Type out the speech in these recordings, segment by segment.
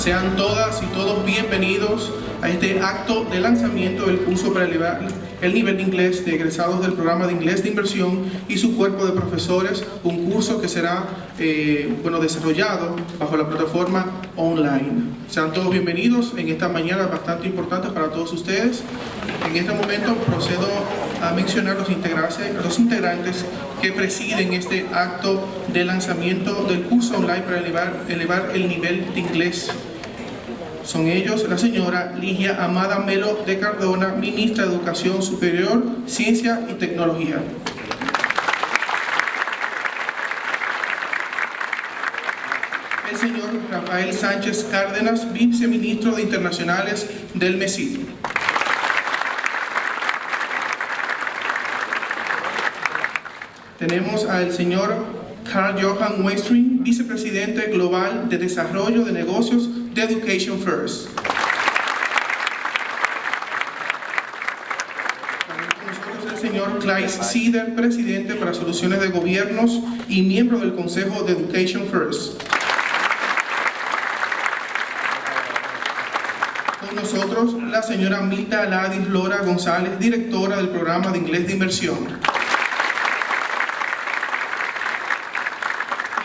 Sean todas y todos bienvenidos a este acto de lanzamiento del curso para elevar el nivel de inglés de egresados del programa de inglés de inversión y su cuerpo de profesores, un curso que será desarrollado bajo la plataforma online. Sean todos bienvenidos en esta mañana bastante importante para todos ustedes. En este momento procedo a mencionar los integrantes que presiden este acto de lanzamiento del curso online para elevar el nivel de inglés. Son ellos la señora Ligia Amada Melo de Cardona, ministra de Educación Superior, Ciencia y Tecnología. El señor Rafael Sánchez Cárdenas, viceministro de Internacionales del MESID. Tenemos al señor Carl Johan Weinstring, vicepresidente global de Desarrollo de Negocios de Education First. También con nosotros el señor Claes Sieder, presidente para Soluciones de Gobiernos y miembro del Consejo de Education First. Con nosotros la señora Milta Aladis Lora González, directora del programa de inglés de inversión.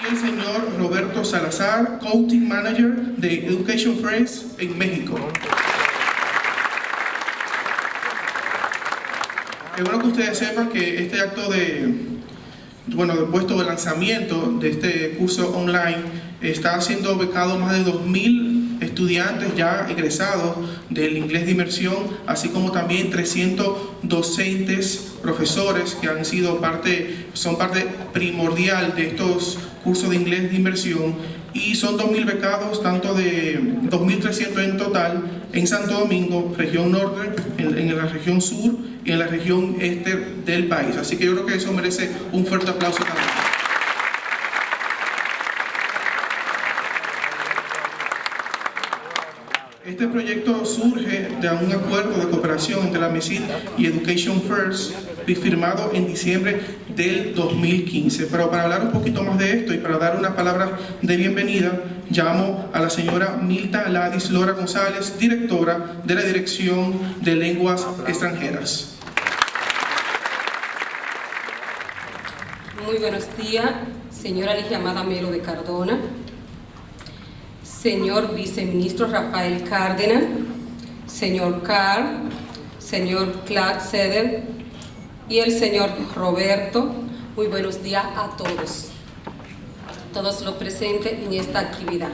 El señor Roberto Salazar, Coaching Manager de Education First en México. Es bueno que ustedes sepan que este acto de puesto de lanzamiento de este curso online está siendo becado más de 2.000 estudiantes ya egresados del inglés de inmersión, así como también 300 docentes, profesores que son parte primordial de estos cursos de inglés de inmersión, y son 2.000 becados, tanto de 2.300 en total en Santo Domingo, región norte, en la región sur y en la región este del país. Así que yo creo que eso merece un fuerte aplauso también. Este proyecto surge de un acuerdo de cooperación entre la MESID y Education First, firmado en diciembre del 2015. Pero para hablar un poquito más de esto y para dar unas palabras de bienvenida, llamo a la señora Milta Aladis Lora González, directora de la Dirección de Lenguas Extranjeras. Muy buenos días, señora Ligia Amada Melo de Cardona, señor viceministro Rafael Cárdenas, señor Carl, señor Claude Seder y el señor Roberto. Muy buenos días a todos los presentes en esta actividad.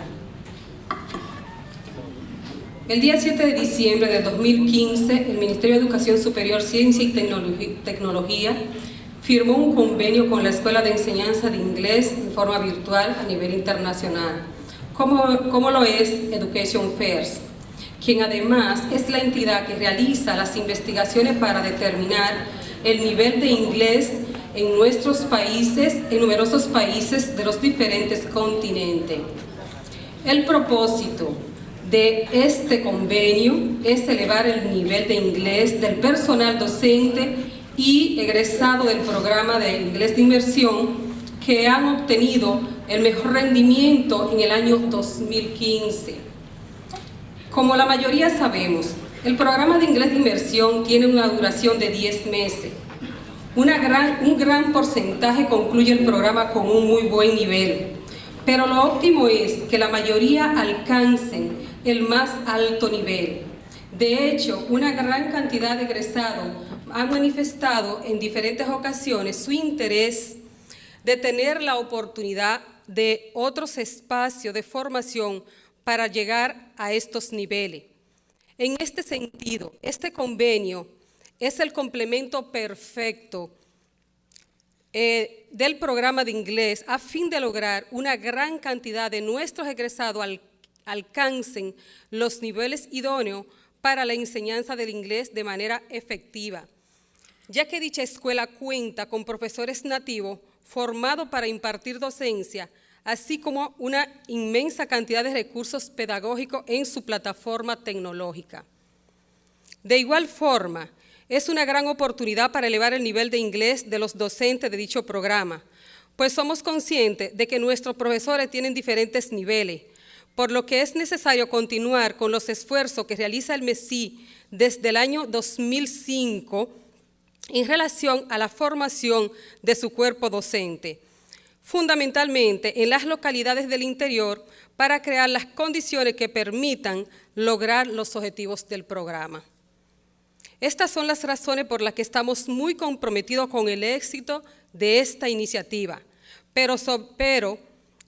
El día 7 de diciembre de 2015, el Ministerio de Educación Superior, Ciencia y Tecnología firmó un convenio con la Escuela de Enseñanza de Inglés en forma virtual a nivel internacional, como lo es Education First, quien además es la entidad que realiza las investigaciones para determinar el nivel de inglés en nuestros países, en numerosos países de los diferentes continentes. El propósito de este convenio es elevar el nivel de inglés del personal docente y egresado del programa de inglés de inmersión que han obtenido el mejor rendimiento en el año 2015. Como la mayoría sabemos, el programa de inglés de inmersión tiene una duración de 10 meses. Un gran porcentaje concluye el programa con un muy buen nivel, pero lo óptimo es que la mayoría alcancen el más alto nivel. De hecho, una gran cantidad de egresados han manifestado en diferentes ocasiones su interés de tener la oportunidad de otros espacios de formación para llegar a estos niveles. En este sentido, este convenio es el complemento perfecto del programa de inglés a fin de lograr una gran cantidad de nuestros egresados alcancen los niveles idóneos para la enseñanza del inglés de manera efectiva, ya que dicha escuela cuenta con profesores nativos formados para impartir docencia, así como una inmensa cantidad de recursos pedagógicos en su plataforma tecnológica. De igual forma, es una gran oportunidad para elevar el nivel de inglés de los docentes de dicho programa, pues somos conscientes de que nuestros profesores tienen diferentes niveles. por lo que es necesario continuar con los esfuerzos que realiza el MESI desde el año 2005 en relación a la formación de su cuerpo docente, fundamentalmente en las localidades del interior, para crear las condiciones que permitan lograr los objetivos del programa. Estas son las razones por las que estamos muy comprometidos con el éxito de esta iniciativa, pero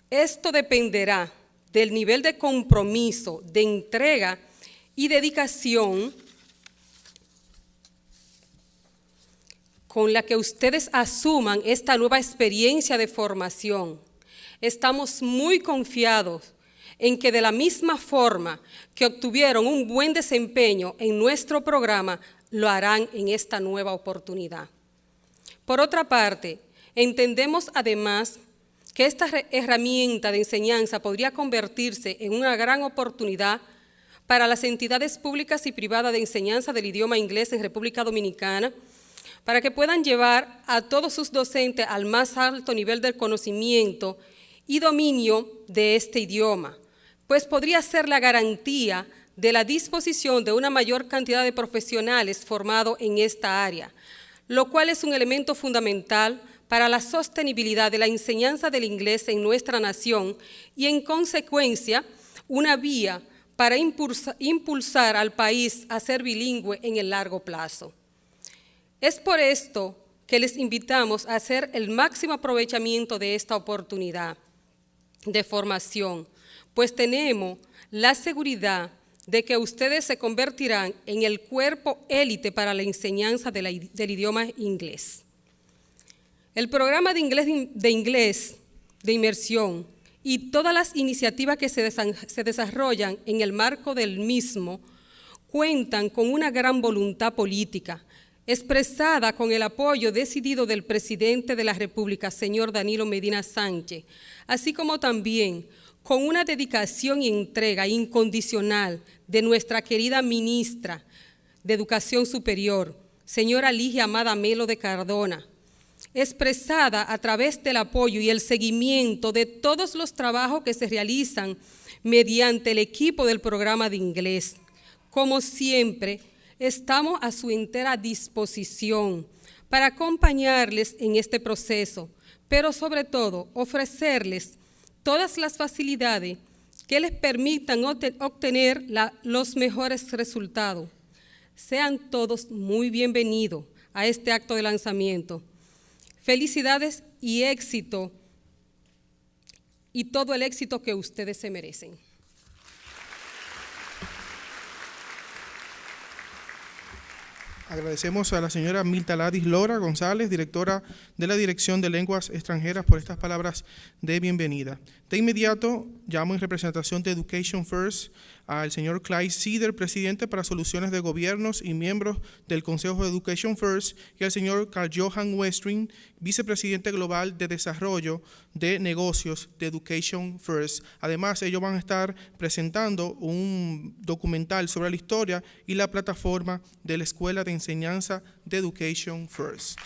esto dependerá del nivel de compromiso, de entrega y dedicación con la que ustedes asuman esta nueva experiencia de formación. Estamos muy confiados en que de la misma forma que obtuvieron un buen desempeño en nuestro programa, lo harán en esta nueva oportunidad. Por otra parte, entendemos además que esta herramienta de enseñanza podría convertirse en una gran oportunidad para las entidades públicas y privadas de enseñanza del idioma inglés en República Dominicana, para que puedan llevar a todos sus docentes al más alto nivel de conocimiento y dominio de este idioma, pues podría ser la garantía de la disposición de una mayor cantidad de profesionales formados en esta área, lo cual es un elemento fundamental para la sostenibilidad de la enseñanza del inglés en nuestra nación y, en consecuencia, una vía para impulsar al país a ser bilingüe en el largo plazo. Es por esto que les invitamos a hacer el máximo aprovechamiento de esta oportunidad de formación, pues tenemos la seguridad de que ustedes se convertirán en el cuerpo élite para la enseñanza del idioma inglés. El programa de inglés de inmersión y todas las iniciativas que se desarrollan en el marco del mismo cuentan con una gran voluntad política, expresada con el apoyo decidido del presidente de la República, señor Danilo Medina Sánchez, así como también con una dedicación y entrega incondicional de nuestra querida ministra de Educación Superior, señora Ligia Amada Melo de Cardona, expresada a través del apoyo y el seguimiento de todos los trabajos que se realizan mediante el equipo del programa de inglés. Como siempre, estamos a su entera disposición para acompañarles en este proceso, pero sobre todo ofrecerles todas las facilidades que les permitan obtener los mejores resultados. Sean todos muy bienvenidos a este acto de lanzamiento. Felicidades y éxito, y todo el éxito que ustedes se merecen. Agradecemos a la señora Milta Ladis Lora González, directora de la Dirección de Lenguas Extranjeras, por estas palabras de bienvenida. De inmediato, llamo en representación de Education First al señor Clyde Cedar, presidente para Soluciones de Gobiernos y miembros del Consejo de Education First, y al señor Carl Johan Westring, vicepresidente global de Desarrollo de Negocios de Education First. Además, ellos van a estar presentando un documental sobre la historia y la plataforma de la Escuela de Enseñanza de Education First.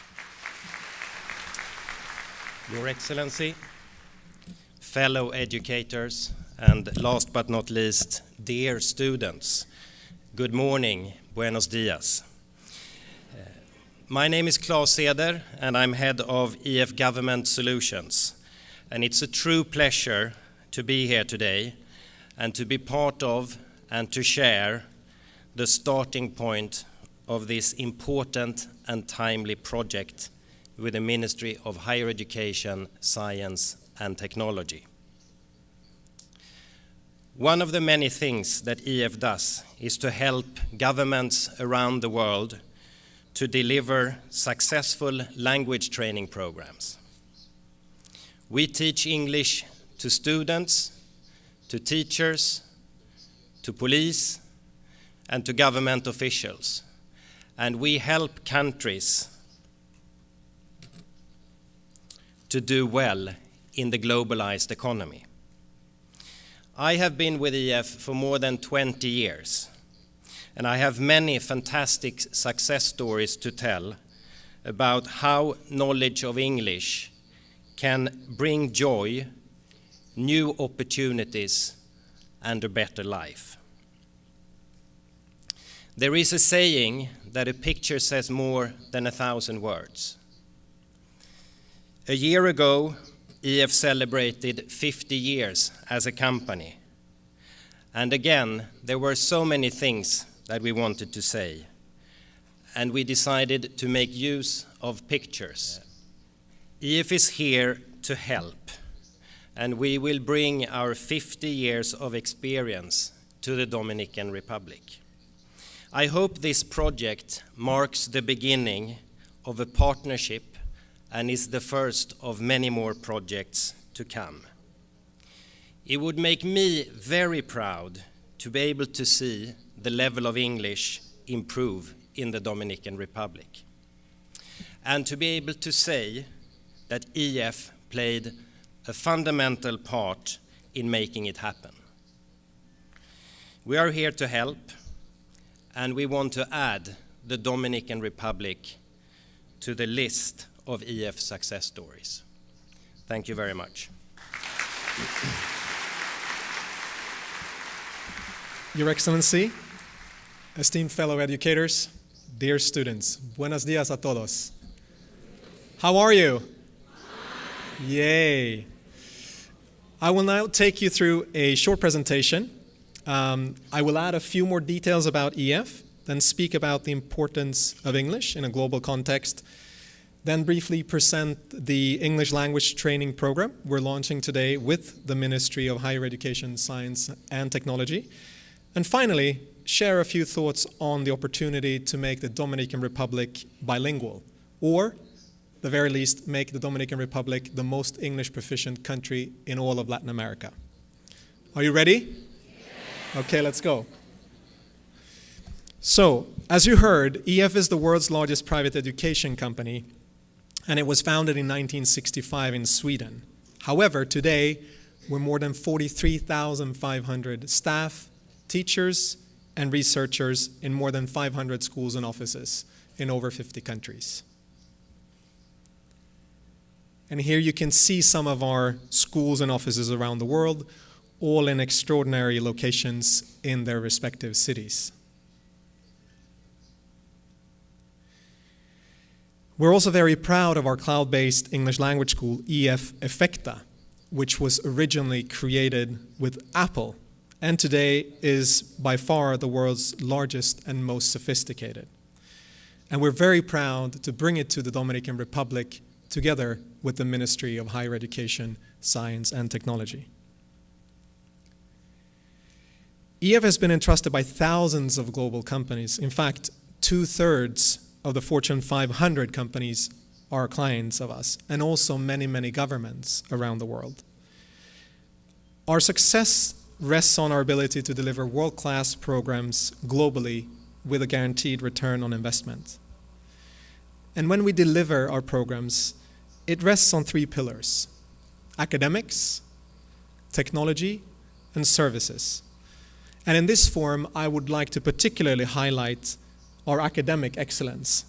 Your Excellency, fellow educators, and last but not least, dear students, good morning, buenos dias. My name is Claes Ceder, and I'm head of EF Government Solutions. And it's a true pleasure to be here today and to be part of and to share the starting point of this important and timely project with the Ministry of Higher Education, Science and Technology. One of the many things that EF does is to help governments around the world to deliver successful language training programs. We teach English to students, to teachers, to police, and to government officials. And we help countries to do well in the globalized economy. I have been with EF for more than 20 years, and I have many fantastic success stories to tell about how knowledge of English can bring joy, new opportunities, and a better life. There is a saying that a picture says more than 1,000 words. A year ago, EF celebrated 50 years as a company. And again, there were so many things that we wanted to say. And we decided to make use of pictures. EF is here to help. And we will bring our 50 years of experience to the Dominican Republic. I hope this project marks the beginning of a partnership and is the first of many more projects to come. It would make me very proud to be able to see the level of English improve in the Dominican Republic, and to be able to say that EF played a fundamental part in making it happen. We are here to help, and we want to add the Dominican Republic to the list of EF success stories. Thank you very much. Your Excellency, esteemed fellow educators, dear students, buenos dias a todos. How are you? Yay. I will now take you through a short presentation. I will add a few more details about EF, then speak about the importance of English in a global context, then briefly present the English language training program we're launching today with the Ministry of Higher Education, Science and Technology, and finally, share a few thoughts on the opportunity to make the Dominican Republic bilingual, or, at the very least, make the Dominican Republic the most English proficient country in all of Latin America. Are you ready? Yes. Okay, let's go. So, as you heard, EF is the world's largest private education company, and it was founded in 1965 in Sweden. However, today, we're more than 43,500 staff, teachers, and researchers in more than 500 schools and offices in over 50 countries. And here you can see some of our schools and offices around the world, all in extraordinary locations in their respective cities. We're also very proud of our cloud-based English language school, EF Effecta, which was originally created with Apple, and today is by far the world's largest and most sophisticated. And we're very proud to bring it to the Dominican Republic together with the Ministry of Higher Education, Science and Technology. EF has been entrusted by thousands of global companies. In fact, 2/3 of the Fortune 500 companies are clients of us, and also many, many governments around the world. Our success rests on our ability to deliver world-class programs globally with a guaranteed return on investment. And when we deliver our programs, it rests on 3 pillars: academics, technology, and services. And in this form, I would like to particularly highlight our academic excellence.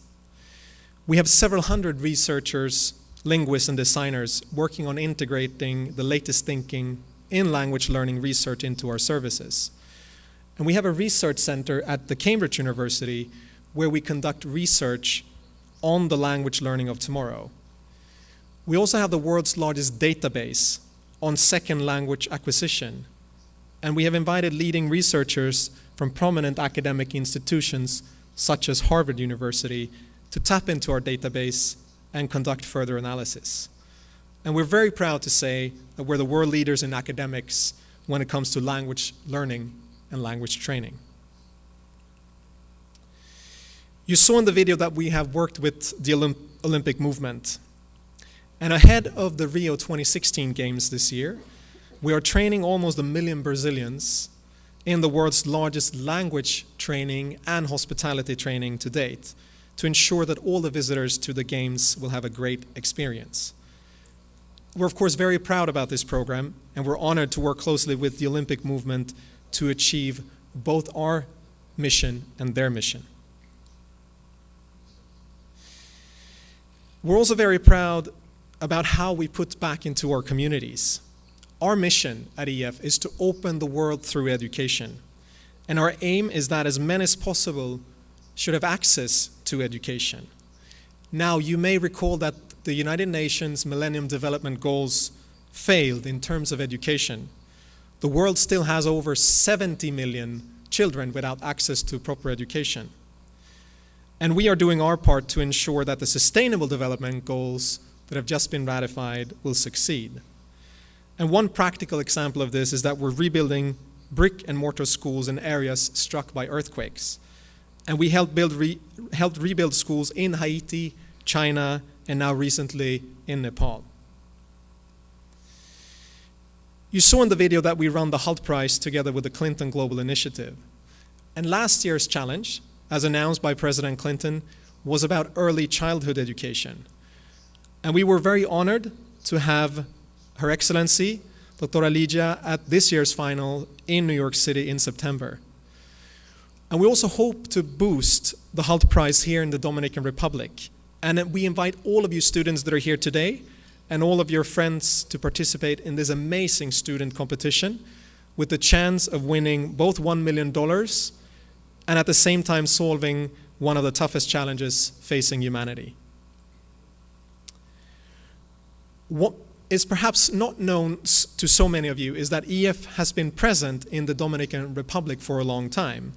We have several hundred researchers, linguists, and designers working on integrating the latest thinking in language learning research into our services. And we have a research center at the Cambridge University where we conduct research on the language learning of tomorrow. We also have the world's largest database on second language acquisition. And we have invited leading researchers from prominent academic institutions such as Harvard University to tap into our database and conduct further analysis. And we're very proud to say that we're the world leaders in academics when it comes to language learning and language training. You saw in the video that we have worked with the Olympic movement. And ahead of the Rio 2016 Games this year, we are training almost 1 million Brazilians in the world's largest language training and hospitality training to date to ensure that all the visitors to the Games will have a great experience. We're of course very proud about this program, and we're honored to work closely with the Olympic movement to achieve both our mission and their mission. We're also very proud about how we put back into our communities. Our mission at EF is to open the world through education. And our aim is that as many as possible should have access to education. Now, you may recall that the United Nations Millennium Development Goals failed in terms of education. The world still has over 70 million children without access to proper education. And we are doing our part to ensure that the Sustainable Development Goals that have just been ratified will succeed. And one practical example of this is that we're rebuilding brick and mortar schools in areas struck by earthquakes. And we helped rebuild schools in Haiti, China, and now recently in Nepal. You saw in the video that we run the HALT Prize together with the Clinton Global Initiative. And last year's challenge, as announced by President Clinton, was about early childhood education. And we were very honored to have Her Excellency, Dr. Lydia, at this year's final in New York City in September. And we also hope to boost the HALT Prize here in the Dominican Republic. And we invite all of you students that are here today and all of your friends to participate in this amazing student competition with the chance of winning both $1 million and at the same time solving one of the toughest challenges facing humanity. What is perhaps not known to so many of you is that EF has been present in the Dominican Republic for a long time.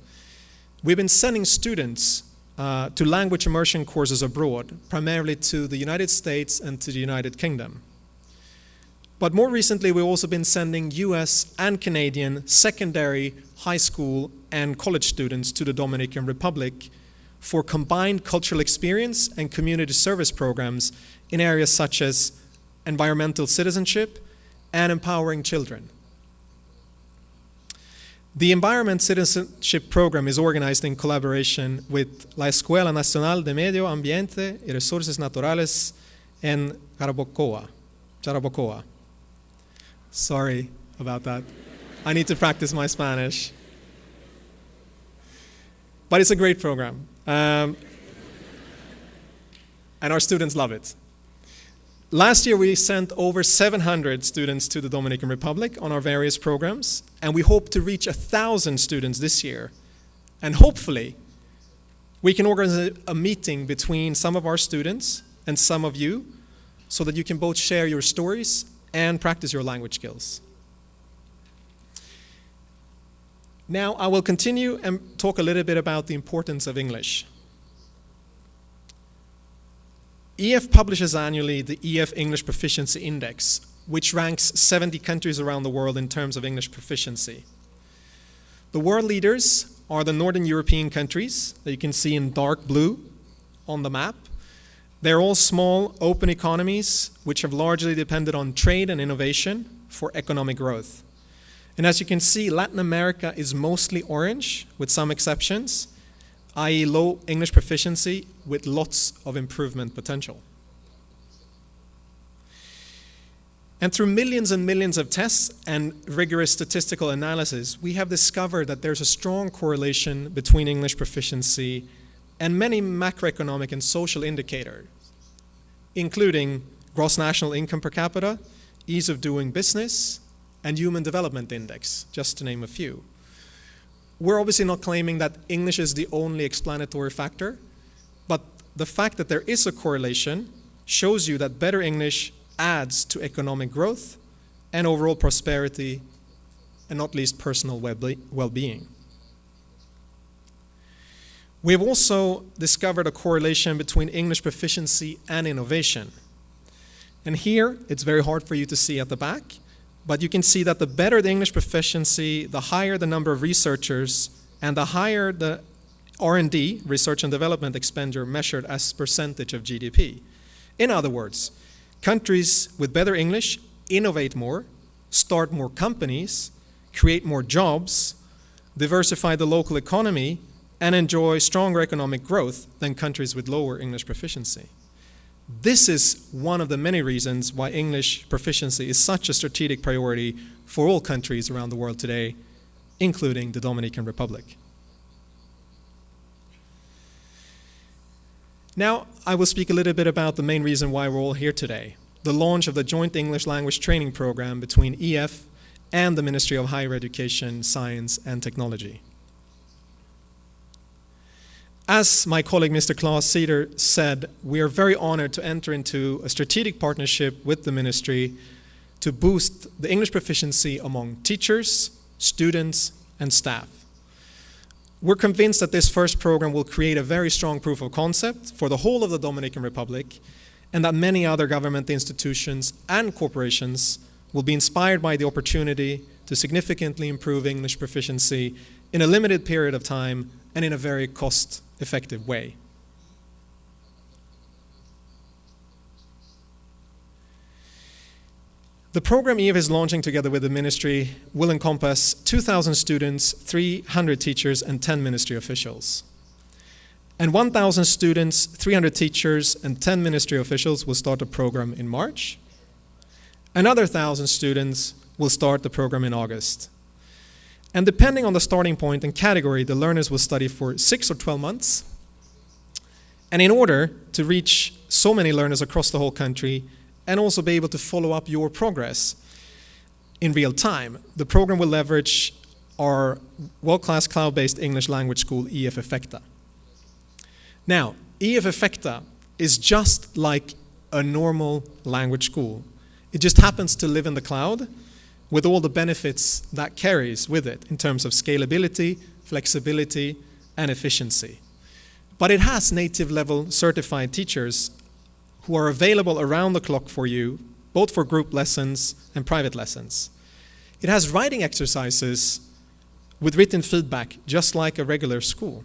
We've been sending students to language immersion courses abroad, primarily to the United States and to the United Kingdom. But more recently, we've also been sending US and Canadian secondary, high school, and college students to the Dominican Republic for combined cultural experience and community service programs in areas such as environmental citizenship and empowering children. The Environment Citizenship Program is organized in collaboration with La Escuela Nacional de Medio Ambiente y Recursos Naturales en Jarabacoa. Sorry about that. I need to practice my Spanish. But it's a great program. And our students love it. Last year, we sent over 700 students to the Dominican Republic on our various programs, and we hope to reach 1,000 students this year. And hopefully, we can organize a meeting between some of our students and some of you so that you can both share your stories and practice your language skills. Now, I will continue and talk a little bit about the importance of English. EF publishes annually the EF English Proficiency Index, which ranks 70 countries around the world in terms of English proficiency. The world leaders are the Northern European countries that you can see in dark blue on the map. They're all small, open economies which have largely depended on trade and innovation for economic growth. And as you can see, Latin America is mostly orange, with some exceptions, i.e. low English proficiency with lots of improvement potential. And through millions and millions of tests and rigorous statistical analysis, we have discovered that there's a strong correlation between English proficiency and many macroeconomic and social indicators, including gross national income per capita, ease of doing business, and Human Development Index, just to name a few. We're obviously not claiming that English is the only explanatory factor, but the fact that there is a correlation shows you that better English adds to economic growth and overall prosperity, and not least personal well-being. We have also discovered a correlation between English proficiency and innovation. And here, it's very hard for you to see at the back, but you can see that the better the English proficiency, the higher the number of researchers, and the higher the R&D, research and development expenditure, measured as percentage of GDP. In other words, countries with better English innovate more, start more companies, create more jobs, diversify the local economy, and enjoy stronger economic growth than countries with lower English proficiency. This is one of the many reasons why English proficiency is such a strategic priority for all countries around the world today, including the Dominican Republic. Now, I will speak a little bit about the main reason why we're all here today. the launch of the Joint English Language Training Program between EF and the Ministry of Higher Education, Science and Technology. As my colleague Mr. Klaus Ceder said, we are very honored to enter into a strategic partnership with the ministry to boost the English proficiency among teachers, students, and staff. We're convinced that this first program will create a very strong proof of concept for the whole of the Dominican Republic, and that many other government institutions and corporations will be inspired by the opportunity to significantly improve English proficiency in a limited period of time and in a very cost-effective way. The program EF is launching together with the ministry will encompass 2,000 students, 300 teachers, and 10 ministry officials. And 1,000 students, 300 teachers, and 10 ministry officials will start the program in March. Another 1,000 students will start the program in August. And depending on the starting point and category, the learners will study for 6 or 12 months. And in order to reach so many learners across the whole country and also be able to follow up your progress in real time, the program will leverage our world-class cloud-based English language school, EF Effecta. Now, EF Effecta is just like a normal language school. It just happens to live in the cloud with all the benefits that carries with it in terms of scalability, flexibility, and efficiency. But it has native-level certified teachers who are available around the clock for you, both for group lessons and private lessons. It has writing exercises with written feedback, just like a regular school.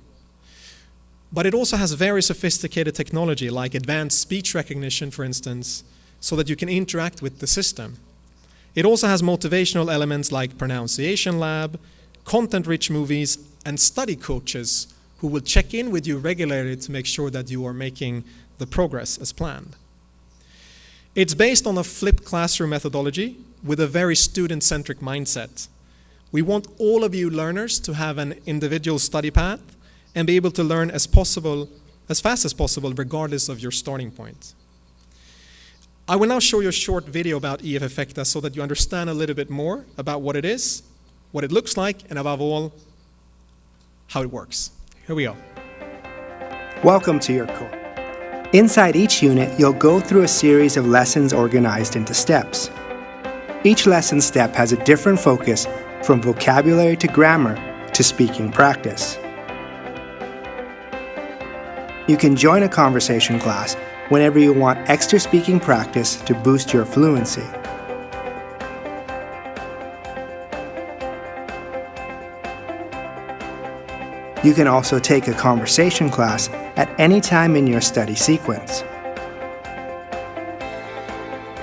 But it also has very sophisticated technology, like advanced speech recognition, for instance, so that you can interact with the system. It also has motivational elements like pronunciation lab, content-rich movies, and study coaches who will check in with you regularly to make sure that you are making the progress as planned. It's based on a flipped classroom methodology with a very student-centric mindset. We want all of you learners to have an individual study path and be able to learn as fast as possible, regardless of your starting point. I will now show you a short video about EF Effecta so that you understand a little bit more about what it is, what it looks like, and above all, how it works. Here we go. Welcome to your course. Inside each unit, you'll go through a series of lessons organized into steps. Each lesson step has a different focus, from vocabulary to grammar to speaking practice. You can join a conversation class whenever you want extra speaking practice to boost your fluency. You can also take a conversation class at any time in your study sequence.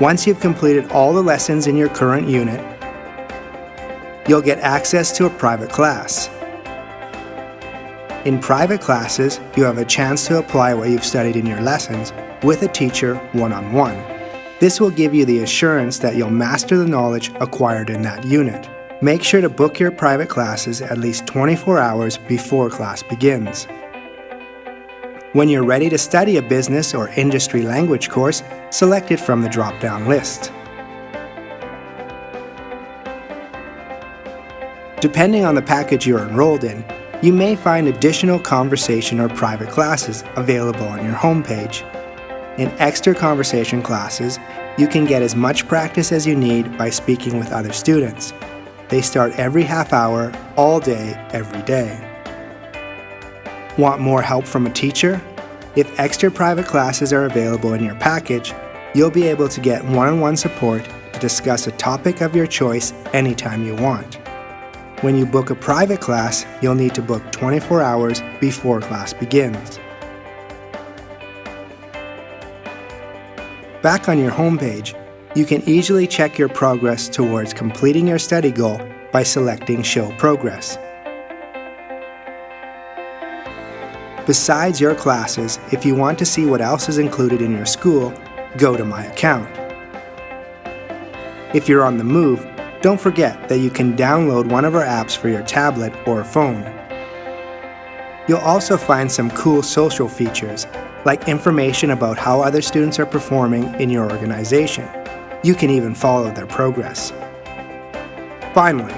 Once you've completed all the lessons in your current unit, you'll get access to a private class. In private classes, you have a chance to apply what you've studied in your lessons with a teacher one-on-one. This will give you the assurance that you'll master the knowledge acquired in that unit. Make sure to book your private classes at least 24 hours before class begins. When you're ready to study a business or industry language course, select it from the drop-down list. Depending on the package you're enrolled in, you may find additional conversation or private classes available on your homepage. In extra conversation classes, you can get as much practice as you need by speaking with other students. They start every half hour, all day, every day. Want more help from a teacher? If extra private classes are available in your package, you'll be able to get one-on-one support to discuss a topic of your choice anytime you want. When you book a private class, you'll need to book 24 hours before class begins. Back on your homepage, you can easily check your progress towards completing your study goal by selecting Show Progress. Besides your classes, if you want to see what else is included in your school, go to My Account. If you're on the move, don't forget that you can download one of our apps for your tablet or phone. You'll also find some cool social features, like information about how other students are performing in your organization. You can even follow their progress. Finally,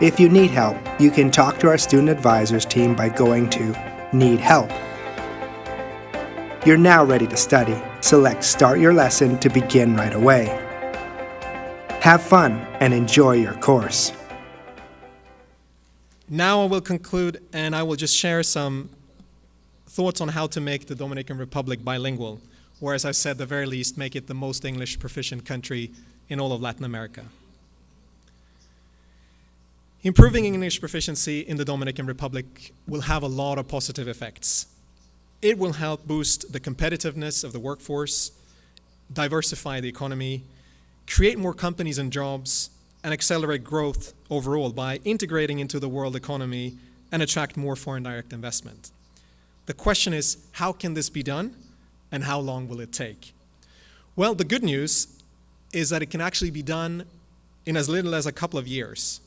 if you need help, you can talk to our student advisors team by going to Need Help. You're now ready to study. Select Start Your Lesson to begin right away. Have fun and enjoy your course. Now I will conclude and I will just share some thoughts on how to make the Dominican Republic bilingual, or as I said, at the very least, make it the most English proficient country in all of Latin America. Improving English proficiency in the Dominican Republic will have a lot of positive effects. It will help boost the competitiveness of the workforce, diversify the economy, create more companies and jobs, and accelerate growth overall by integrating into the world economy and attract more foreign direct investment. The question is, how can this be done and how long will it take? Well, the good news is that it can actually be done in as little as a couple of years.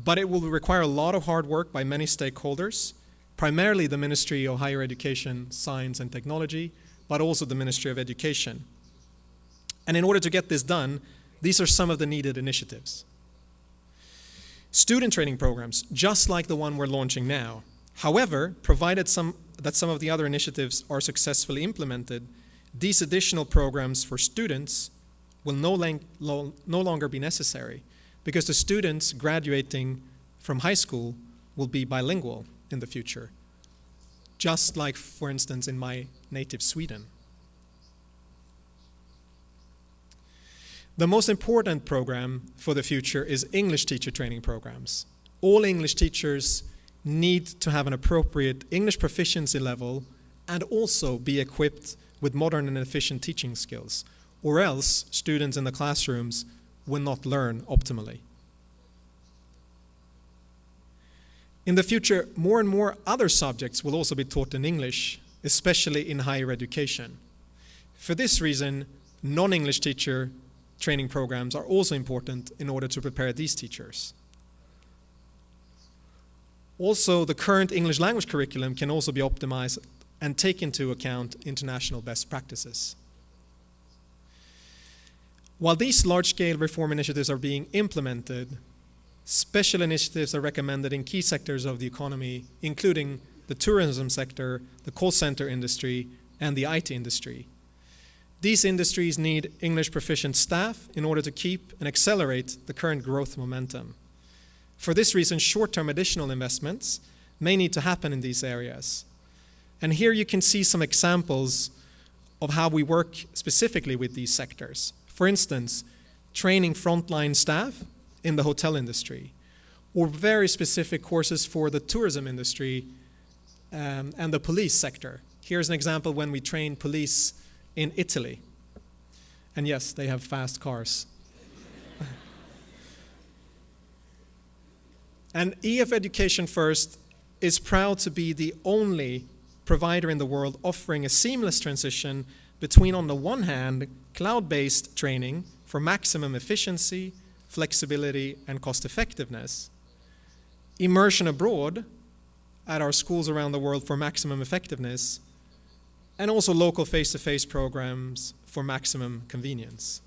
But it will require a lot of hard work by many stakeholders, primarily the Ministry of Higher Education, Science and Technology, but also the Ministry of Education. And in order to get this done, these are some of the needed initiatives. Student training programs, just like the one we're launching now. However, provided that some of the other initiatives are successfully implemented, these additional programs for students will no longer be necessary because the students graduating from high school will be bilingual in the future, just like, for instance, in my native Sweden. The most important program for the future is English teacher training programs. All English teachers need to have an appropriate English proficiency level and also be equipped with modern and efficient teaching skills, or else students in the classrooms will not learn optimally. In the future, more and more other subjects will also be taught in English, especially in higher education. For this reason, non-English teacher training programs are also important in order to prepare these teachers. Also, the current English language curriculum can also be optimized and take into account international best practices. While these large-scale reform initiatives are being implemented, special initiatives are recommended in key sectors of the economy, including the tourism sector, the call center industry, and the IT industry. These industries need English proficient staff in order to keep and accelerate the current growth momentum. For this reason, short-term additional investments may need to happen in these areas. And here you can see some examples of how we work specifically with these sectors. For instance, training frontline staff in the hotel industry, or very specific courses for the tourism industry and the police sector. Here's an example when we train police in Italy. And yes, they have fast cars. And EF Education First is proud to be the only provider in the world offering a seamless transition between, on the one hand, cloud-based training for maximum efficiency, flexibility, and cost effectiveness, immersion abroad at our schools around the world for maximum effectiveness, and also local face-to-face programs for maximum convenience.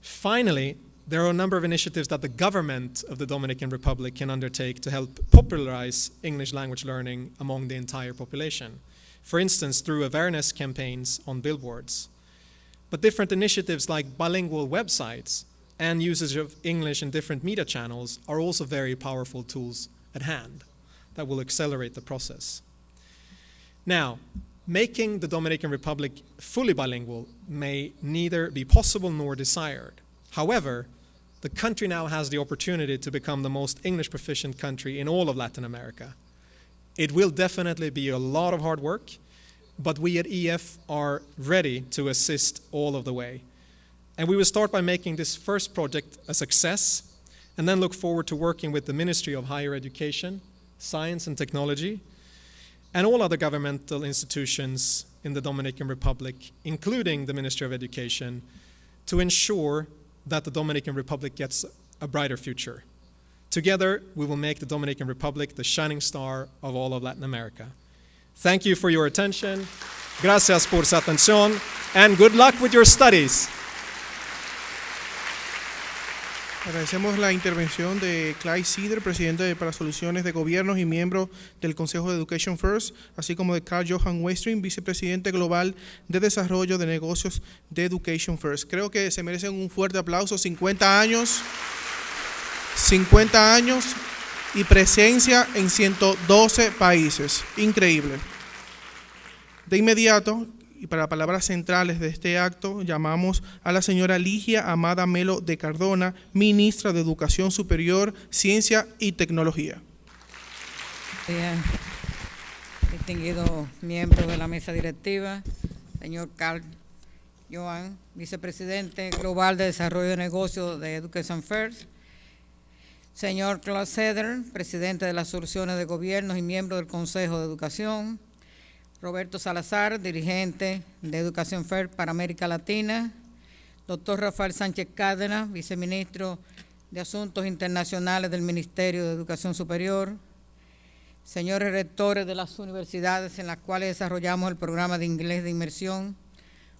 Finally, there are a number of initiatives that the government of the Dominican Republic can undertake to help popularize English language learning among the entire population. For instance, through awareness campaigns on billboards. But different initiatives like bilingual websites and usage of English in different media channels are also very powerful tools at hand that will accelerate the process. Now, making the Dominican Republic fully bilingual may neither be possible nor desired. However, the country now has the opportunity to become the most English proficient country in all of Latin America. It will definitely be a lot of hard work, but we at EF are ready to assist all of the way. And we will start by making this first project a success, and then look forward to working with the Ministry of Higher Education, Science and Technology, and all other governmental institutions in the Dominican Republic, including the Ministry of Education, to ensure that the Dominican Republic gets a brighter future. Together, we will make the Dominican Republic the shining star of all of Latin America. Thank you for your attention. Gracias por su atención and good luck with your studies. Agradecemos la intervención de Clyde Cedar, presidente para Soluciones de Gobiernos y miembro del Consejo de Education First, así como de Carl Johan Westring, vicepresidente global de Desarrollo de Negocios de Education First. Creo que se merecen un fuerte aplauso. 50 años y presencia en 112 países. Increíble. De inmediato, y para palabras centrales de este acto, llamamos a la señora Ligia Amada Melo de Cardona, ministra de Educación Superior, Ciencia y Tecnología. Bien, distinguido miembro de la mesa directiva, señor Carl Johan, vicepresidente global de Desarrollo de Negocios de Education First, señor Clyde Cedar, presidente de las Soluciones de Gobiernos y miembro del Consejo de Educación, Roberto Salazar, dirigente de Education First para América Latina, doctor Rafael Sánchez Cárdenas, viceministro de Asuntos Internacionales del Ministerio de Educación Superior, señores rectores de las universidades en las cuales desarrollamos el programa de inglés de inmersión,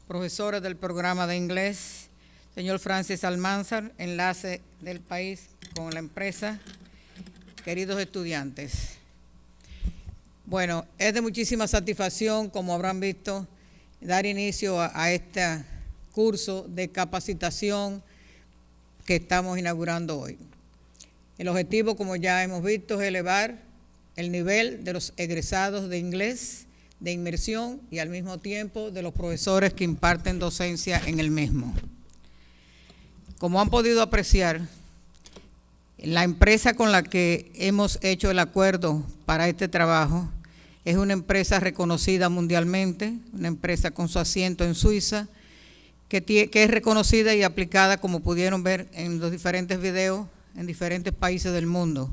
profesores del programa de inglés, señor Francis Almanzar, enlace del país con la empresa, queridos estudiantes. Bueno, es de muchísima satisfacción, como habrán visto, dar inicio a este curso de capacitación que estamos inaugurando hoy. El objetivo, como ya hemos visto, es elevar el nivel de los egresados de inglés, de inmersión y al mismo tiempo de los profesores que imparten docencia en el mismo. Como han podido apreciar, la empresa con la que hemos hecho el acuerdo para este trabajo es una empresa reconocida mundialmente, una empresa con su asiento en Suiza, que es reconocida y aplicada, como pudieron ver en los diferentes videos, en diferentes países del mundo,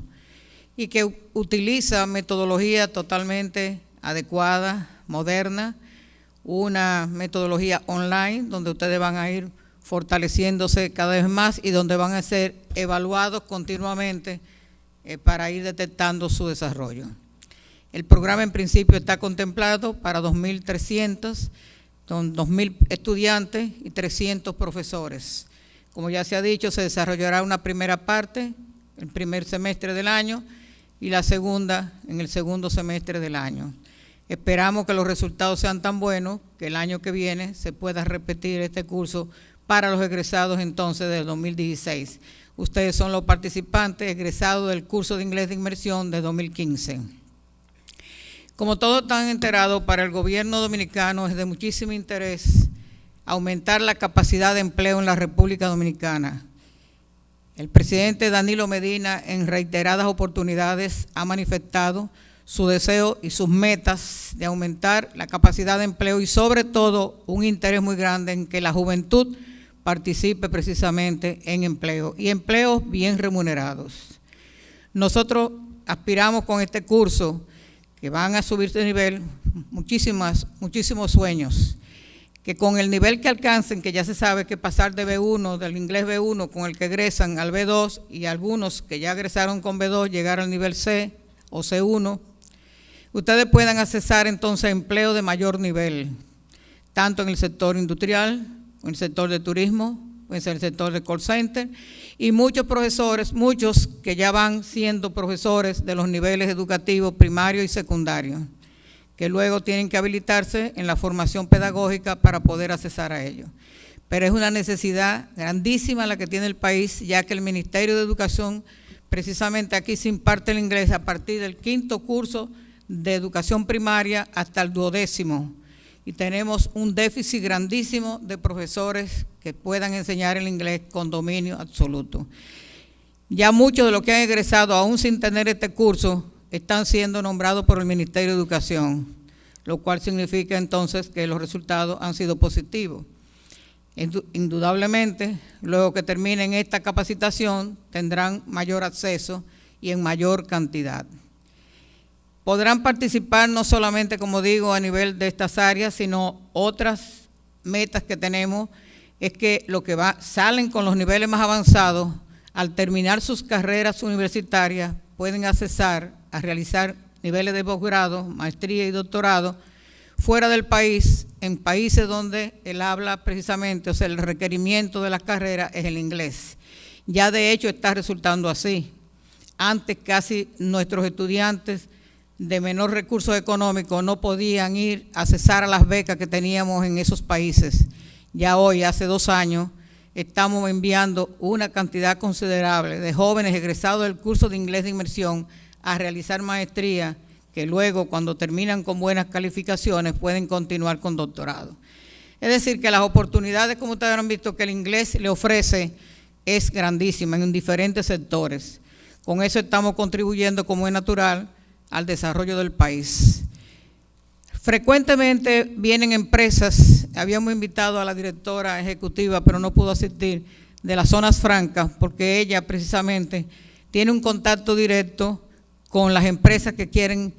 y que utiliza metodología totalmente adecuada, moderna, una metodología online donde ustedes van a ir fortaleciéndose cada vez más y donde van a ser evaluados continuamente para ir detectando su desarrollo. El programa en principio está contemplado para 2.300, son 2.000 estudiantes y 300 profesores. Como ya se ha dicho, se desarrollará una primera parte, el primer semestre del año, y la segunda en el segundo semestre del año. Esperamos que los resultados sean tan buenos que el año que viene se pueda repetir este curso para los egresados entonces del 2016. Ustedes son los participantes egresados del curso de inglés de inmersión de 2015. Como todos están enterados, para el gobierno dominicano es de muchísimo interés aumentar la capacidad de empleo en la República Dominicana. El presidente Danilo Medina en reiteradas oportunidades ha manifestado su deseo y sus metas de aumentar la capacidad de empleo y sobre todo un interés muy grande en que la juventud participe precisamente en empleo y empleos bien remunerados. Nosotros aspiramos con este curso que van a subir de nivel muchísimos sueños, que con el nivel que alcancen, que ya se sabe que pasar de B1, del inglés B1 con el que egresan al B2 y algunos que ya egresaron con B2 llegar al nivel C o C1, ustedes puedan accesar entonces empleo de mayor nivel, tanto en el sector industrial, en el sector de turismo, en el sector de call center, y muchos profesores, muchos que ya van siendo profesores de los niveles educativos primario y secundario, que luego tienen que habilitarse en la formación pedagógica para poder accesar a ello. Pero es una necesidad grandísima la que tiene el país, ya que el Ministerio de Educación, precisamente aquí se imparte el inglés a partir del 5º curso de educación primaria hasta el 12º, y tenemos un déficit grandísimo de profesores que puedan enseñar el inglés con dominio absoluto. Ya muchos de los que han egresado, aún sin tener este curso, están siendo nombrados por el Ministerio de Educación, lo cual significa entonces que los resultados han sido positivos. Indudablemente, luego que terminen esta capacitación, tendrán mayor acceso y en mayor cantidad. Podrán participar no solamente, como digo, a nivel de estas áreas, sino otras metas que tenemos, es que los que salen con los niveles más avanzados, al terminar sus carreras universitarias, pueden accesar a realizar niveles de posgrado, maestría y doctorado, fuera del país, en países donde el habla precisamente, o sea, el requerimiento de las carreras es el inglés. Ya de hecho está resultando así. Antes casi nuestros estudiantes de menor recursos económicos no podían ir a accesar a las becas que teníamos en esos países. Ya hoy, hace 2 años, estamos enviando una cantidad considerable de jóvenes egresados del curso de inglés de inmersión a realizar maestría, que luego, cuando terminan con buenas calificaciones, pueden continuar con doctorado. Es decir, que las oportunidades, como ustedes han visto, que el inglés le ofrece es grandísima en diferentes sectores. Con eso estamos contribuyendo, como es natural, al desarrollo del país. Frecuentemente vienen empresas, habíamos invitado a la directora ejecutiva, pero no pudo asistir, de las zonas francas, porque ella precisamente tiene un contacto directo con las empresas que quieren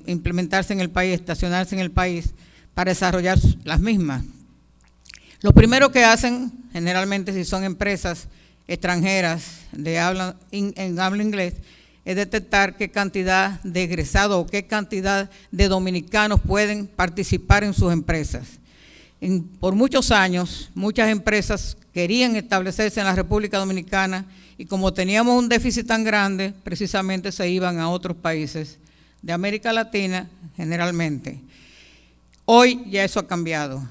implementarse en el país, estacionarse en el país, para desarrollar las mismas. Lo primero que hacen, generalmente si son empresas extranjeras en habla inglés, es detectar qué cantidad de egresados o qué cantidad de dominicanos pueden participar en sus empresas. Por muchos años, muchas empresas querían establecerse en la República Dominicana y como teníamos un déficit tan grande, precisamente se iban a otros países de América Latina generalmente. Hoy ya eso ha cambiado.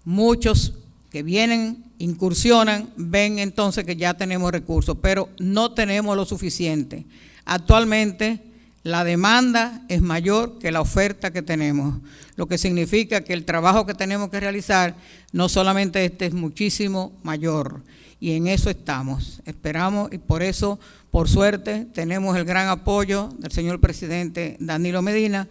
Muchos que vienen, incursionan, ven entonces que ya tenemos recursos, pero no tenemos lo suficiente. Actualmente la demanda es mayor que la oferta que tenemos, lo que significa que el trabajo que tenemos que realizar no solamente es muchísimo mayor, y en eso estamos. Esperamos, y por eso, por suerte, tenemos el gran apoyo del señor presidente Danilo Medina,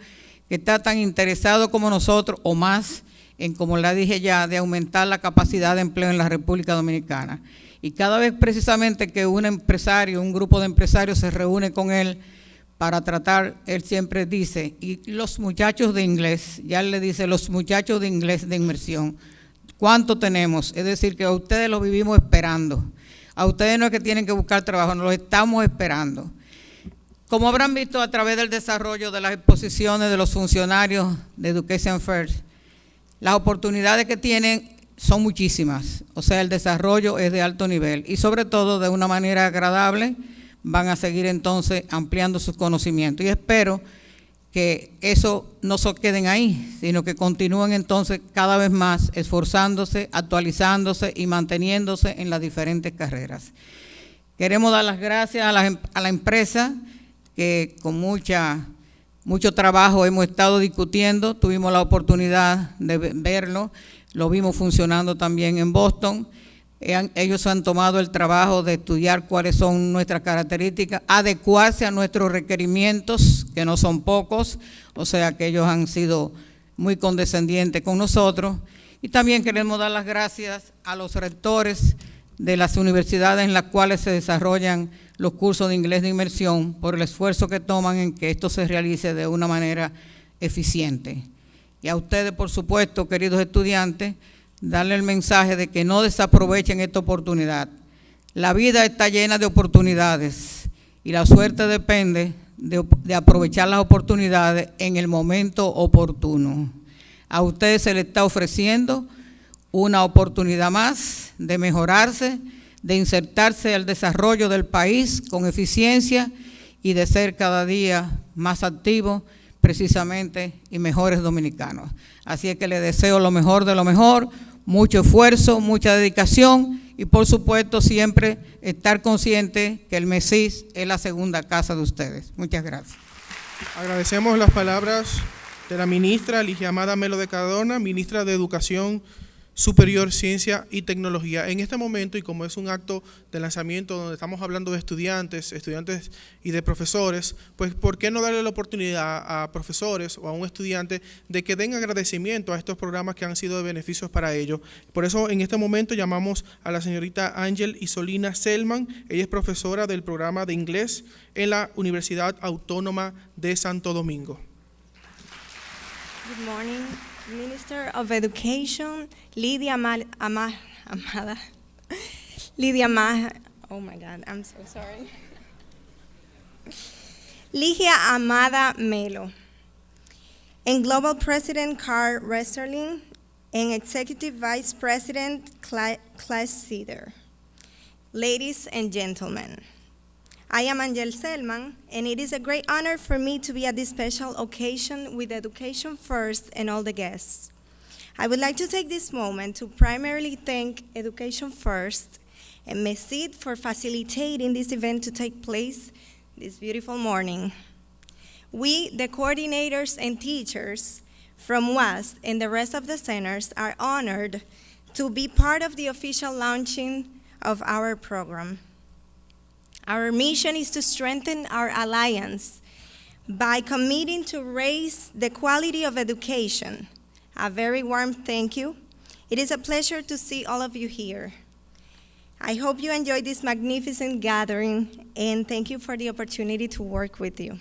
que está tan interesado como nosotros o más en, como le dije ya, de aumentar la capacidad de empleo en la República Dominicana. Y cada vez precisamente que un empresario, un grupo de empresarios se reúne con él para tratar, él siempre dice, y los muchachos de inglés, ya le dice, los muchachos de inglés de inmersión, ¿cuánto tenemos? Es decir, que a ustedes los vivimos esperando. A ustedes no es que tienen que buscar trabajo, nos los estamos esperando. Como habrán visto a través del desarrollo de las exposiciones de los funcionarios de Education First, las oportunidades que tienen son muchísimas, o sea, el desarrollo es de alto nivel y sobre todo de una manera agradable van a seguir entonces ampliando sus conocimientos y espero que eso no se queden ahí, sino que continúen entonces cada vez más esforzándose, actualizándose y manteniéndose en las diferentes carreras. Queremos dar las gracias a la empresa que con mucho trabajo hemos estado discutiendo, tuvimos la oportunidad de verlo, lo vimos funcionando también en Boston. Ellos han tomado el trabajo de estudiar cuáles son nuestras características, adecuarse a nuestros requerimientos, que no son pocos, o sea que ellos han sido muy condescendientes con nosotros. Y también queremos dar las gracias a los rectores de las universidades en las cuales se desarrollan los cursos de inglés de inmersión por el esfuerzo que toman en que esto se realice de una manera eficiente. Y a ustedes, por supuesto, queridos estudiantes, darle el mensaje de que no desaprovechen esta oportunidad. La vida está llena de oportunidades y la suerte depende de aprovechar las oportunidades en el momento oportuno. A ustedes se les está ofreciendo una oportunidad más de mejorarse, de insertarse al desarrollo del país con eficiencia y de ser cada día más activos precisamente y mejores dominicanos. Así es que les deseo lo mejor de lo mejor, mucho esfuerzo, mucha dedicación y por supuesto siempre estar consciente que el MESIS es la segunda casa de ustedes. Muchas gracias. Agradecemos las palabras de la ministra Ligia Amada Melo de Cardona, ministra de Educación Superior, Ciencia y Tecnología. En este momento, y como es un acto de lanzamiento donde estamos hablando de estudiantes y de profesores, pues ¿por qué no darle la oportunidad a profesores o a un estudiante de que den agradecimiento a estos programas que han sido de beneficios para ellos? Por eso en este momento llamamos a la señorita Ángel Isolina Selman. Ella es profesora del programa de inglés en la Universidad Autónoma de Santo Domingo. Good morning, Minister of Education, Lidia Amada. Oh my God, I'm so sorry. Ligia Amada Melo. and Global President Carl Resterling, and Executive Vice President Claes Cedar. Ladies and gentlemen, I am Angel Selman, and it is a great honor for me to be at this special occasion with Education First and all the guests. I would like to take this moment to primarily thank Education First and MESID for facilitating this event to take place this beautiful morning. We, the coordinators and teachers from WAST and the rest of the centers, are honored to be part of the official launching of our program. Our mission is to strengthen our alliance by committing to raise the quality of education. A very warm thank you. It is a pleasure to see all of you here. I hope you enjoyed this magnificent gathering, and thank you for the opportunity to work with you.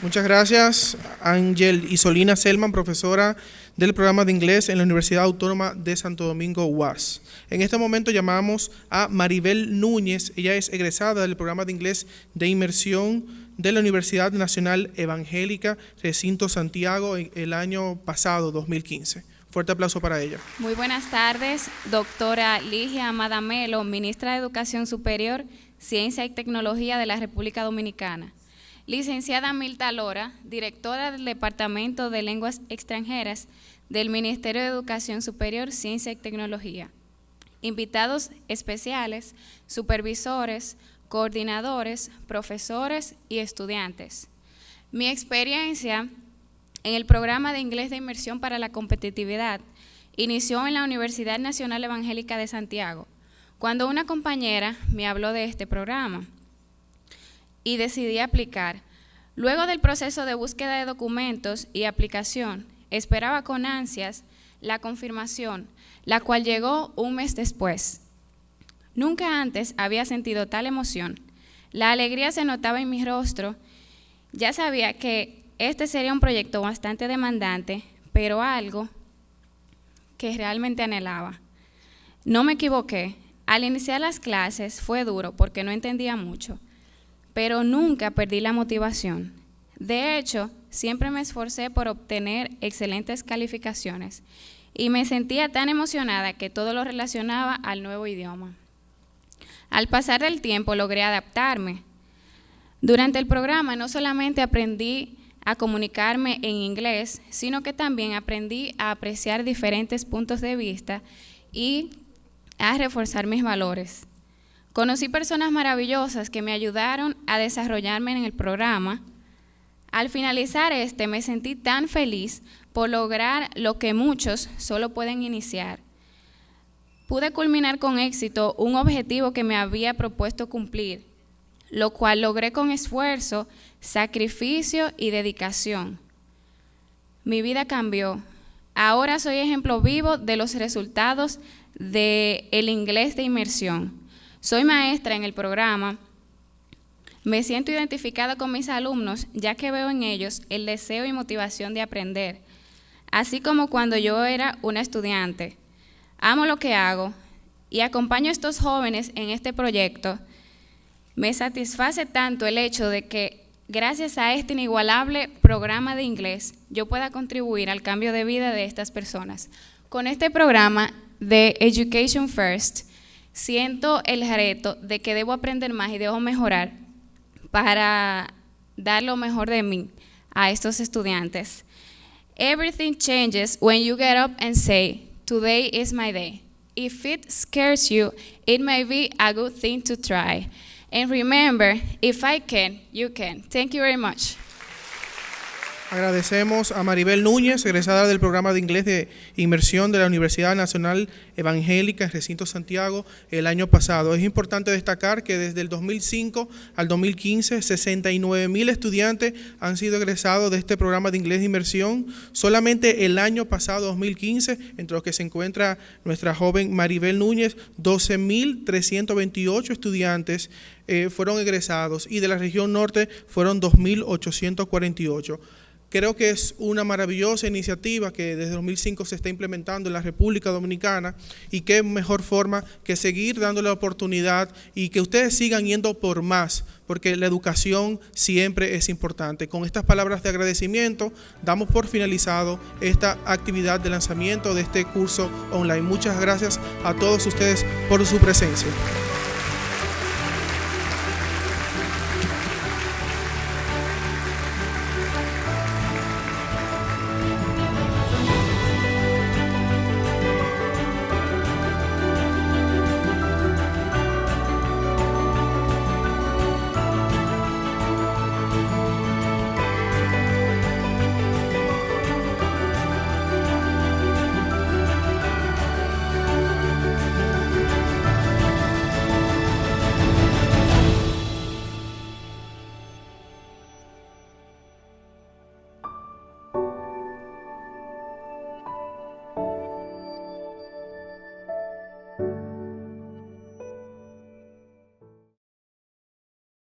Muchas gracias, Ángel Isolina Selman, profesora del programa de inglés en la Universidad Autónoma de Santo Domingo, UAS. En este momento llamamos a Maribel Núñez. Ella es egresada del programa de inglés de inmersión de la Universidad Nacional Evangélica, Recinto Santiago, el año pasado, 2015. Fuerte aplauso para ella. Muy buenas tardes, doctora Ligia Amada Melo, ministra de Educación Superior, Ciencia y Tecnología de la República Dominicana. Licenciada Milta Lora, directora del Departamento de Lenguas Extranjeras del Ministerio de Educación Superior, Ciencia y Tecnología. Invitados especiales, supervisores, coordinadores, profesores y estudiantes. Mi experiencia en el programa de inglés de inmersión para la competitividad inició en la Universidad Nacional Evangélica de Santiago, cuando una compañera me habló de este programa y decidí aplicar. Luego del proceso de búsqueda de documentos y aplicación, esperaba con ansias la confirmación, la cual llegó un mes después. Nunca antes había sentido tal emoción. La alegría se notaba en mi rostro. Ya sabía que este sería un proyecto bastante demandante, pero algo que realmente anhelaba. No me equivoqué. Al iniciar las clases fue duro porque no entendía mucho, pero nunca perdí la motivación. De hecho, siempre me esforcé por obtener excelentes calificaciones y me sentía tan emocionada que todo lo relacionaba al nuevo idioma. Al pasar del tiempo logré adaptarme. Durante el programa no solamente aprendí a comunicarme en inglés, sino que también aprendí a apreciar diferentes puntos de vista y a reforzar mis valores. Conocí personas maravillosas que me ayudaron a desarrollarme en el programa. Al finalizar me sentí tan feliz por lograr lo que muchos solo pueden iniciar. Pude culminar con éxito un objetivo que me había propuesto cumplir, lo cual logré con esfuerzo, sacrificio y dedicación. Mi vida cambió. Ahora soy ejemplo vivo de los resultados del inglés de inmersión. Soy maestra en el programa. Me siento identificada con mis alumnos, ya que veo en ellos el deseo y motivación de aprender, así como cuando yo era una estudiante. Amo lo que hago y acompaño a estos jóvenes en este proyecto. Me satisface tanto el hecho de que, gracias a este inigualable programa de inglés, yo pueda contribuir al cambio de vida de estas personas. Con este programa de Education First, siento el reto de que debo aprender más y debo mejorar para dar lo mejor de mí a estos estudiantes. Everything changes when you get up and say, "Today is my day." If it scares you, it may be a good thing to try. And remember, if I can, you can. Thank you very much. Agradecemos a Maribel Núñez, egresada del programa de inglés de inmersión de la Universidad Nacional Evangélica en Recinto Santiago el año pasado. Es importante destacar que desde el 2005 al 2015, 69,000 estudiantes han sido egresados de este programa de inglés de inmersión. Solamente el año pasado, 2015, entre los que se encuentra nuestra joven Maribel Núñez, 12,328 estudiantes fueron egresados y de la región norte fueron 2,848. Creo que es una maravillosa iniciativa que desde 2005 se está implementando en la República Dominicana, y qué mejor forma que seguir dándole la oportunidad y que ustedes sigan yendo por más, porque la educación siempre es importante. Con estas palabras de agradecimiento damos por finalizado esta actividad de lanzamiento de este curso online. Muchas gracias a todos ustedes por su presencia.